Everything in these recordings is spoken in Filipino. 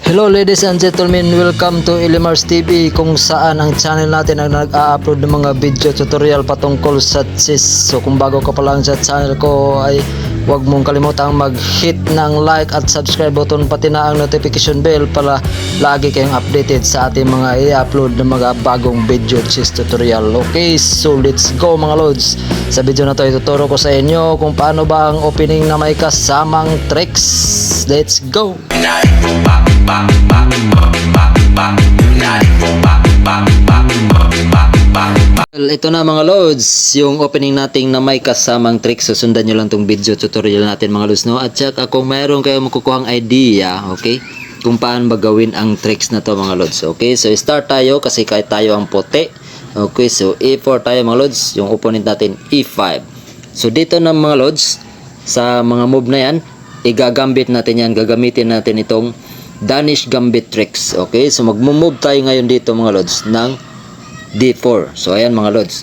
Hello ladies and gentlemen, welcome to Ilimars TV, kung saan ang channel natin ang nag-a-upload ng mga video tutorial patungkol sa chess. So kung bago ka pa lang sa channel ko ay huwag mong kalimutang mag-hit ng like at subscribe button, pati na ang notification bell para lagi kayong updated sa ating mga i-upload ng mga bagong video chess tutorial. Okay, so let's go mga lods. Sa video na to ituturo ko sa inyo kung paano ba ang opening na may kasamang tricks. Let's go! Well, ito na mga lods, yung opening nating na may kasamang tricks. Susundan nyo lang tong video tutorial natin mga lods, no? At saka kung mayroon kayong makukuhang idea, okay, kung paano ba gawin ang tricks na to mga lods. Okay, so start tayo kasi kahit tayo ang puti. Okay, so E4 tayo mga lods, yung opponent natin E5. So dito na mga lods, sa mga move na yan, igagambit natin yan, gagamitin natin itong Danish Gambit tricks. Okay, so magmo-move tayo ngayon dito mga lods ng D4. So ayan mga lods,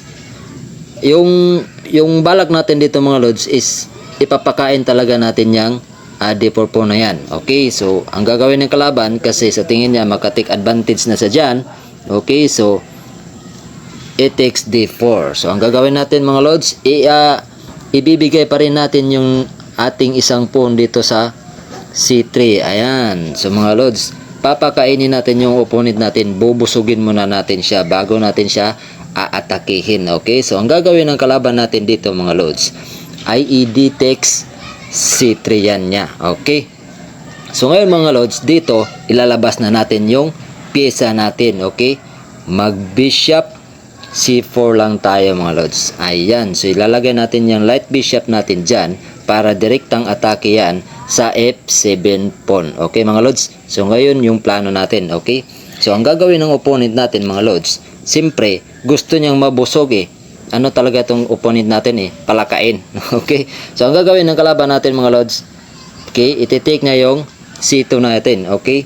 yung balak natin dito mga lods is ipapakain talaga natin yung D4 po na yan. Okay, so ang gagawin ng kalaban kasi sa tingin niya maka-take advantage na sa dyan. Okay, so it takes D4. So ang gagawin natin mga lods, ibibigay pa rin natin yung ating isang pawn dito sa C3. Ayan. So mga lods, papakainin natin yung opponent natin. Bubusugin muna natin siya bago natin siya aatakihin. Okay? So ang gagawin ng kalaban natin dito mga lods, IED takes C3 yan niya. Okay? So ngayon mga lods, dito ilalabas na natin yung pyesa natin. Okay? Mag bishop C4 lang tayo mga lods. Ayan. So ilalagay natin yung light bishop natin dyan para direktang atake yan sa F7 pawn. Okay mga lods? So ngayon yung plano natin. Okay? So ang gagawin ng opponent natin mga lods, siyempre gusto niyang mabusog eh. Ano talaga itong opponent natin eh? Palakain. Okay? So ang gagawin ng kalaban natin mga lods, okay, iti-take niya yung C2 natin. Okay?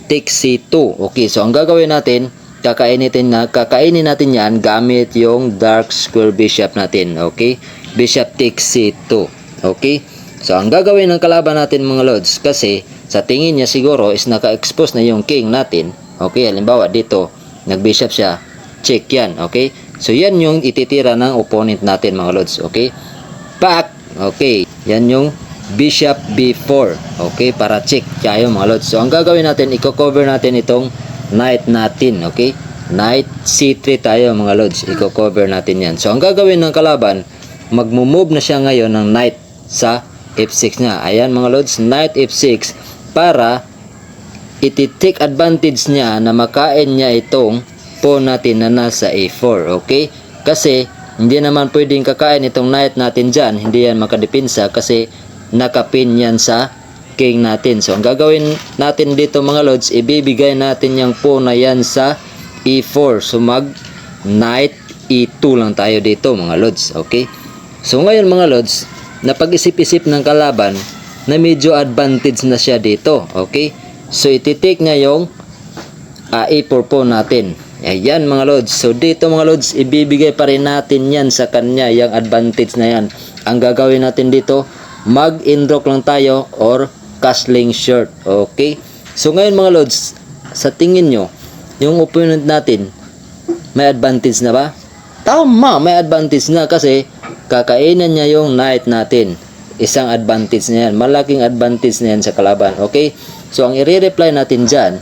Take C2. Okay? So ang gagawin natin, kakainin natin yan gamit yung dark square bishop natin. Okay? Bishop takes C2. Okay? So ang gagawin ng kalaban natin mga lods, kasi sa tingin niya siguro is naka-expose na yung king natin. Okay? Halimbawa dito, nag-bishop siya. Check yan. Okay? So yan yung ititira ng opponent natin mga lods. Okay? Back. Okay? Yan yung bishop B4. Okay? Para check tayo mga lods. So ang gagawin natin, i-cover natin itong knight natin. Okay? Knight C3 tayo mga lods. I-cover natin yan. So ang gagawin ng kalaban, magmo-move na siya ngayon ng knight sa F6 niya. Ayan mga lods, knight F6 para iti-take advantage niya na makain niya itong pawn natin na nasa A4. Okay? Kasi hindi naman pwedeng kakain itong knight natin dyan. Hindi yan makadepensa kasi nakapin yan sa king natin. So ang gagawin natin dito mga lods, ibibigay natin yung pawn na yan sa E4. So mag knight E2 lang tayo dito mga lods. Okay? So ngayon mga lods, napag-isip-isip ng kalaban na medyo advantage na siya dito. Okay? So iti-take niya yung A4 po natin. Ayan mga lods. So dito mga lods, ibibigay pa rin natin yan sa kanya, yung advantage na yan. Ang gagawin natin dito, mag-inrock lang tayo or castling short. Okay? So ngayon mga lods, sa tingin nyo, yung opponent natin, may advantage na ba? Tama, may advantage na kasi kakainin niya yung knight natin. Isang advantage na yan. Malaking advantage na yan sa kalaban. Okay? So, ang i-reply natin dyan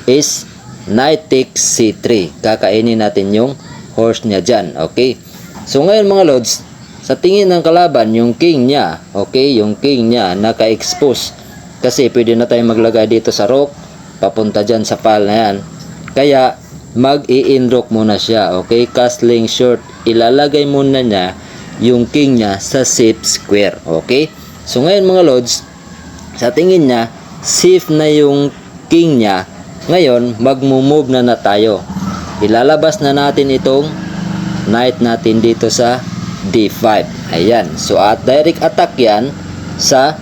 is knight takes C3. Kakainin natin yung horse niya dyan. Okay? So, ngayon mga lods, sa tingin ng kalaban, yung king niya, okay? Yung king niya naka-expose. Kasi pwede na tayong maglagay dito sa rook, papunta dyan sa pal na yan. Kaya, mag-i-inrock muna siya. Okay? Castling short. Ilalagay muna niya yung king niya sa safe square. Okay? So ngayon mga lods, sa tingin niya safe na yung king niya. Ngayon magmo-move na tayo. Ilalabas na natin itong knight natin dito sa D5. Ayan. So at direct attack yan sa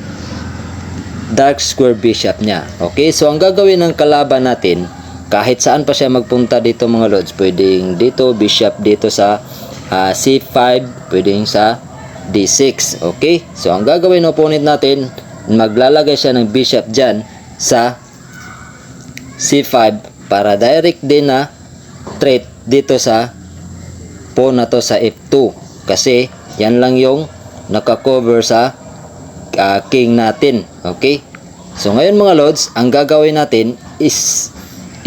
dark square bishop niya. Okay? So ang gagawin ng kalaban natin, kahit saan pa siya magpunta dito mga lods, pwedeng dito, bishop dito sa C5, pwedeng sa D6. Okay? So ang gagawin ng opponent natin, maglalagay siya ng bishop dyan sa C5 para direct din na threat dito sa pawn na to sa F2 kasi yan lang yung nakakover sa king natin. Okay, so ngayon mga lords, ang gagawin natin is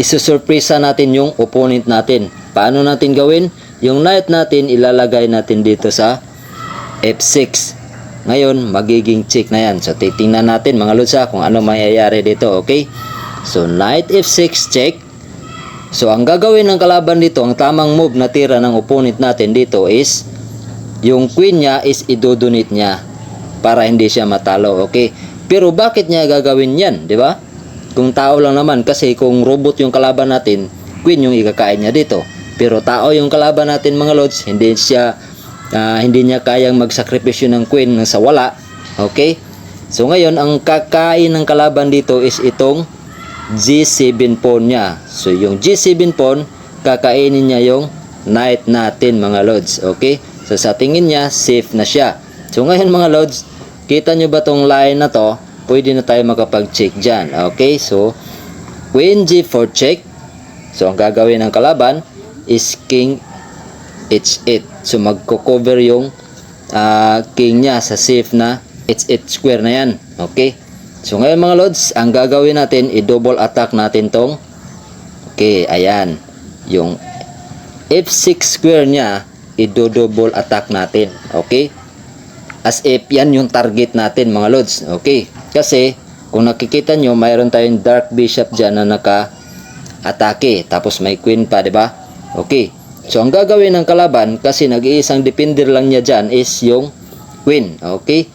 isusurpresa natin yung opponent natin. Paano natin gawin? Yung knight natin ilalagay natin dito sa F6. Ngayon magiging check na yan. So titingnan natin mga lords kung ano mayayari dito. Okay, so knight F6 check. So ang gagawin ng kalaban dito, ang tamang move na tira ng opponent natin dito is yung queen niya is idodonate niya para hindi siya matalo. Okay, pero bakit niya gagawin yan, di ba? Kung tao lang naman, kasi kung robot yung kalaban natin, queen yung ikakain niya dito. Pero tao yung kalaban natin mga lords, hindi niya kayang magsakripisyo ng queen sa wala. Okay, so ngayon ang kakain ng kalaban dito is itong G7 pawn niya. So yung G7 pawn, kakainin niya yung knight natin mga lords. Okay, so sa tingin niya safe na siya. So ngayon mga lords, kita nyo ba tong line na to? Pwede na tayo makapag-check dyan. Okay, so queen G4 check. So ang gagawin ng kalaban is king H8. So magko-cover yung king niya sa safe na H8 square na yan. Okay, so ngayon mga lords, ang gagawin natin, i-double attack natin tong, okay, ayan, yung F6 square niya, i-double attack natin. Okay, as if yan yung target natin mga lords. Okay, kasi kung nakikita nyo, mayroon tayong dark bishop dyan na naka-atake, tapos may queen pa, diba? Okay, so ang gagawin ng kalaban, kasi nag-iisang defender lang niya dyan is yung queen. Okay,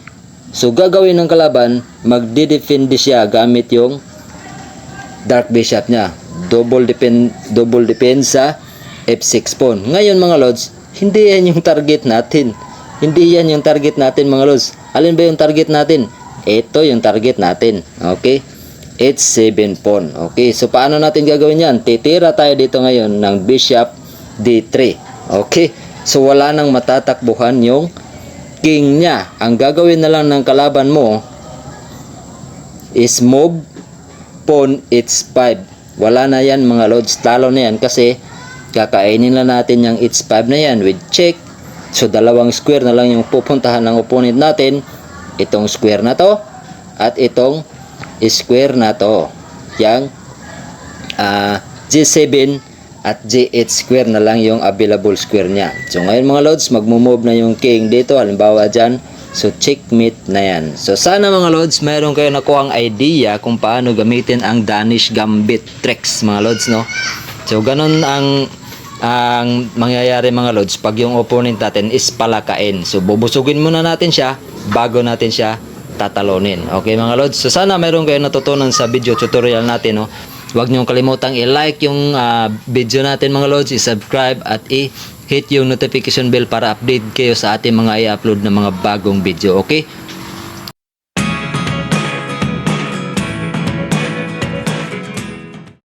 so gagawin ng kalaban, magde-defend siya gamit yung dark bishop niya. Double defend sa F6 pawn. Ngayon mga lords, hindi yan yung target natin. Hindi yan yung target natin mga lords. Alin ba yung target natin? Ito yung target natin. Okay, H7 pawn. Okay, so paano natin gagawin yan? Titira tayo dito ngayon ng bishop D3. Okay, so wala nang matatakbuhan yung king niya. Ang gagawin na lang ng kalaban mo is move pawn H5. Wala na yan mga lords, talo na yan kasi kakainin lang natin yung H5 na yan with check. So dalawang square na lang yung pupuntahan ng opponent natin, itong square na to at itong square na to, yang G7 at G8 square na lang yung available square niya. So ngayon mga lords, magmo-move na yung king dito, halimbawa dyan. So checkmate na yan. So sana mga lords, mayroon kayo nakuhang idea kung paano gamitin ang Danish Gambit tricks mga lords, no? So ganun ang mangyayari mga lords pag yung opponent natin is palakain. So bubusugin muna natin siya bago natin siya tatalonin. Okay mga lords, so sana mayroon kayo natutunan sa video tutorial natin, no? Huwag niyong kalimutang i-like yung video natin mga lords, i-subscribe at i-hit yung notification bell para update kayo sa ating mga i-upload na mga bagong video. Okay,